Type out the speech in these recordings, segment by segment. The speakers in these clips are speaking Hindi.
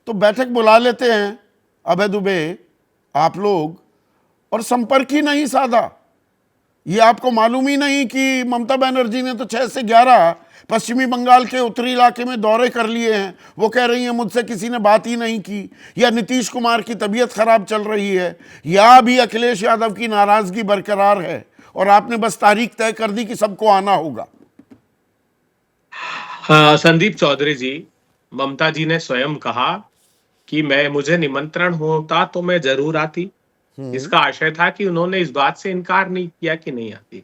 तो बैठक बुला लेते हैं अभय दुबे आप लोग, और संपर्क ही नहीं साधा। ये आपको मालूम ही नहीं कि ममता बनर्जी ने तो 6 से 11 पश्चिमी बंगाल के उत्तरी इलाके में दौरे कर लिए हैं। वो कह रही हैं मुझसे किसी ने बात ही नहीं की, या नीतीश कुमार की तबीयत खराब चल रही है, या अभी अखिलेश यादव की नाराजगी बरकरार है और आपने बस तारीख तय कर दी कि सबको आना होगा। हाँ, संदीप चौधरी जी, ममता जी ने स्वयं कहा कि मुझे निमंत्रण होता तो मैं जरूर आती। इसका आशय था कि उन्होंने इस बात से इनकार नहीं किया कि नहीं आती।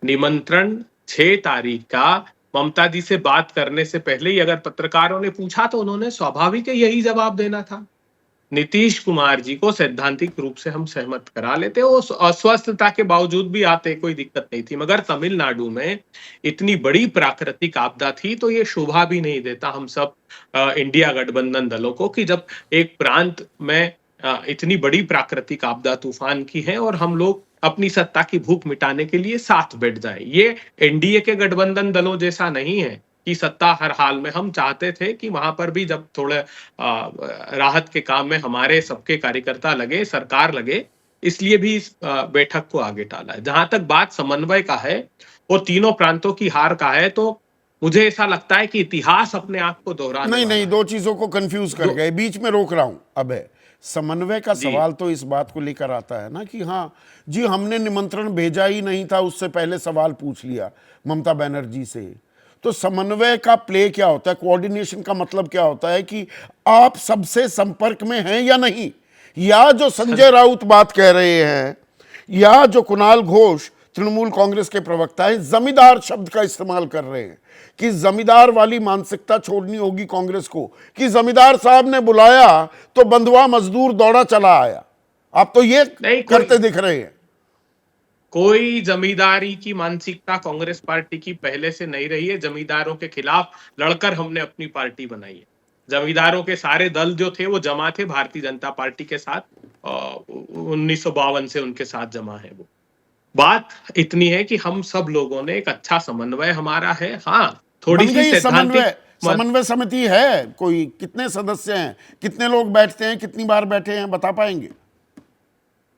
निमंत्रण 6 तारीख का ममता जी से बात करने से पहले ही अगर पत्रकारों ने पूछा तो उन्होंने स्वाभाविक है यही जवाब देना था। नीतीश कुमार जी को सैद्धांतिक रूप से हम सहमत करा लेते, वो अस्वस्थता के बावजूद भी आते, कोई दिक्कत नहीं थी। मगर तमिलनाडु में इतनी बड़ी प्राकृतिक आपदा थी तो ये शोभा भी नहीं देता हम सब इंडिया गठबंधन दलों को कि जब एक प्रांत में इतनी बड़ी प्राकृतिक आपदा तूफान की है और हम लोग अपनी सत्ता की भूख मिटाने के लिए साथ बैठ जाए। ये एनडीए के गठबंधन दलों जैसा नहीं है कि सत्ता हर हाल में। हम चाहते थे कि वहां पर भी जब थोड़े राहत के काम में हमारे सबके कार्यकर्ता लगे, सरकार लगे, इसलिए भी इस बैठक को आगे टाला है। जहां तक बात समन्वय का है और तीनों प्रांतों की हार का है, तो मुझे ऐसा लगता है कि इतिहास अपने आप को दोहराने नहीं वाला नहीं, है। 2 चीजों को कंफ्यूज कर गए, बीच में रोक रहा हूं। अबे समन्वय का सवाल तो इस बात को लेकर आता है ना कि हाँ जी हमने निमंत्रण भेजा ही नहीं था, उससे पहले सवाल पूछ लिया ममता बनर्जी से। तो समन्वय का प्ले क्या होता है, कोऑर्डिनेशन का मतलब क्या होता है कि आप सबसे संपर्क में हैं या नहीं, या जो संजय राउत बात कह रहे हैं, या जो कुणाल घोष तृणमूल कांग्रेस के प्रवक्ता हैं जमींदार शब्द का इस्तेमाल कर रहे हैं कि जमींदार वाली मानसिकता छोड़नी होगी कांग्रेस को, कि जमींदार साहब ने बुलाया तो बंधुआ मजदूर दौड़ा चला आया। आप तो ये करते दिख रहे हैं। कोई जमींदारी की मानसिकता कांग्रेस पार्टी की पहले से नहीं रही है। जमींदारों के खिलाफ लड़कर हमने अपनी पार्टी बनाई है। जमींदारों के सारे दल जो थे वो जमा थे भारतीय जनता पार्टी के साथ, 1952 से उनके साथ जमा है। वो बात इतनी है कि हम सब लोगों ने एक अच्छा समन्वय हमारा है। हाँ, थोड़ी सी सैद्धांतिक समन्वय समिति है कोई, कितने सदस्य हैं, कितने लोग बैठते हैं, कितनी बार बैठे हैं, बता पाएंगे?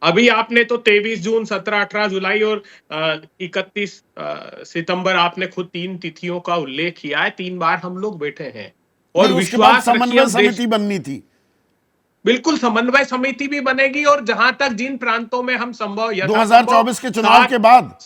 अभी आपने तो 23 जून, 17, 18 जुलाई और 31 सितंबर आपने खुद 3 तिथियों का उल्लेख किया है। 3 बार हम लोग बैठे हैं और विश्वास समन्वय समिति बननी थी। बिल्कुल समन्वय समिति भी बनेगी, और जहां तक जिन प्रांतों में हम संभव 2024 के चुनाव के बाद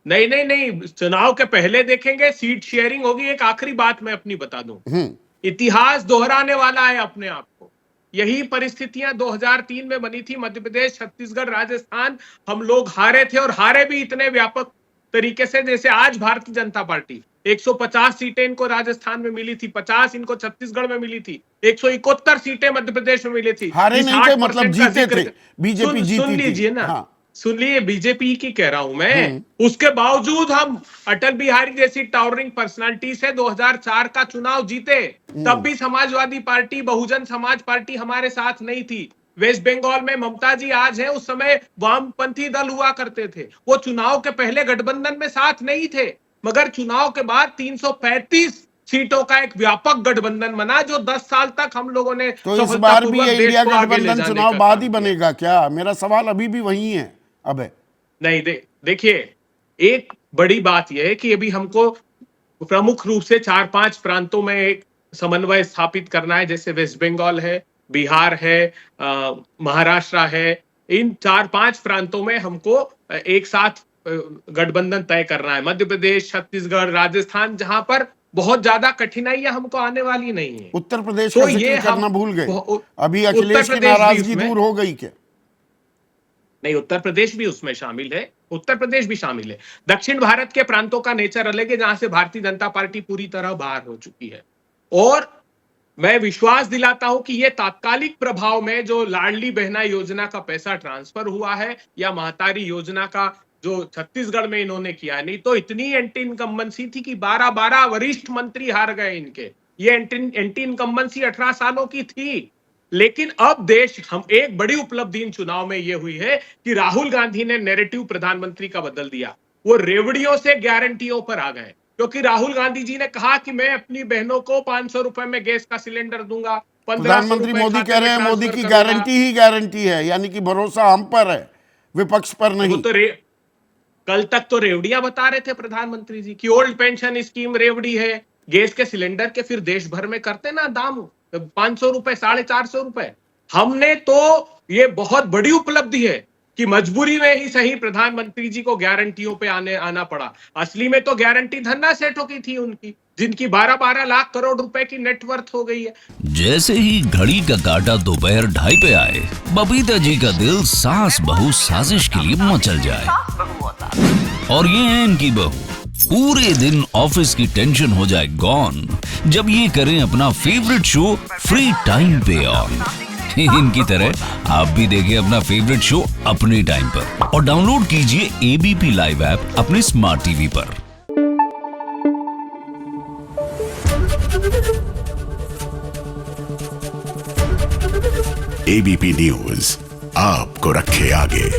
नहीं नहीं नहीं, चुनाव के पहले देखेंगे, सीट शेयरिंग होगी। एक आखिरी बात मैं अपनी बता दूं, इतिहास दोहराने वाला है अपने आप को। यही परिस्थितियां 2003 में बनी थी, मध्य प्रदेश, छत्तीसगढ़, राजस्थान। हम लोग हारे थे और हारे भी इतने व्यापक तरीके से जैसे आज भारतीय जनता पार्टी 150 सीटें इनको राजस्थान में मिली थी, 50 इनको छत्तीसगढ़ में मिली थी, 171 सीटें मध्य प्रदेश में मिली थी। हारे नहीं थे, मतलब जीते थे, बीजेपी जीती थी। सुन लीजिए ना, हाँ। सुन लीजिए, बीजेपी की कह रहा हूं मैं। उसके बावजूद हम अटल बिहारी जैसी टावरिंग पर्सनालिटी से 2004 का चुनाव जीते। तब भी समाजवादी पार्टी, बहुजन समाज पार्टी हमारे साथ नहीं थी। वेस्ट बंगाल में ममता जी आज है, उस समय वामपंथी दल हुआ करते थे। वो चुनाव के पहले गठबंधन में साथ नहीं थे, मगर चुनाव के बाद 335 सीटों का एक व्यापक गठबंधन बना, जो 10 साल तक हम लोगों ने। तो इस बार भी ये इंडिया गठबंधन चुनाव बाद ही बनेगा क्या? मेरा सवाल अभी भी वही है। अब नहीं, देखिए, एक बड़ी बात यह है कि अभी हमको प्रमुख रूप से 4-5 प्रांतों में एक समन्वय स्थापित करना है, जैसे वेस्ट बंगाल है, बिहार है, महाराष्ट्र है। इन 4-5 प्रांतों में हमको एक साथ गठबंधन तय करना है। मध्य प्रदेश, छत्तीसगढ़, राजस्थान, जहां पर बहुत ज्यादा कठिनाइयां हमको आने वाली नहीं है। उत्तर प्रदेश का जिक्र करना भूल गए। अभी अखिलेश की नाराजगी दूर हो गई क्या? नहीं, उत्तर प्रदेश भी उसमें शामिल है। उत्तर प्रदेश भी शामिल है। दक्षिण भारत के प्रांतों का नेचर अलग है, जहां से भारतीय जनता पार्टी पूरी तरह बाहर हो चुकी है। और मैं विश्वास दिलाता हूं कि यह तात्कालिक प्रभाव में जो लाडली बहना योजना का पैसा ट्रांसफर हुआ है, या महतारी योजना का जो छत्तीसगढ़ में इन्होंने किया है, नहीं तो इतनी एंटी इनकम्बेंसी थी कि 12 वरिष्ठ मंत्री हार गए इनके। ये एंटी इनकम्बेंसी 18 सालों की थी। लेकिन अब देश, हम एक बड़ी उपलब्धि इन चुनाव में यह हुई है कि राहुल गांधी ने नैरेटिव प्रधानमंत्री का बदल दिया। वो रेवड़ियों से गारंटियों पर आ गए। क्योंकि राहुल गांधी जी ने कहा कि मैं अपनी बहनों को 500 रुपए में गैस का सिलेंडर दूंगा, 1500 प्रधानमंत्री रुपए मोदी खाते कह रहे में हैं मोदी ट्रांसफर की करूंगा। गारंटी ही गारंटी है, यानी कि भरोसा हम पर है, विपक्ष पर वो नहीं। तो कल तक तो रेवड़ियां बता रहे थे प्रधानमंत्री जी कि ओल्ड पेंशन स्कीम रेवड़ी है, गैस के सिलेंडर के फिर देश भर में करते ना दाम 500 रुपए, 450 रुपए। हमने तो ये बहुत बड़ी उपलब्धि है कि मजबूरी में ही सही प्रधानमंत्री जी को गारंटियों पे आना पड़ा। असली में तो गारंटी धन्ना सेठों की थी उनकी, जिनकी 12-12 लाख करोड़ रुपए की नेटवर्थ हो गई है। जैसे ही घड़ी का काटा दोपहर 2:30 पे आए, बबीता जी का दिल सास बहू साजिश के लिए मचल जाए। और ये है इनकी बहू, पूरे दिन ऑफिस की टेंशन हो जाए गॉन जब ये करें अपना फेवरेट शो फ्री टाइम पे ऑन। इनकी तरह आप भी देखिए अपना फेवरेट शो अपने टाइम पर और डाउनलोड कीजिए एबीपी लाइव ऐप अपने स्मार्ट टीवी पर। एबीपी न्यूज आपको रखे आगे।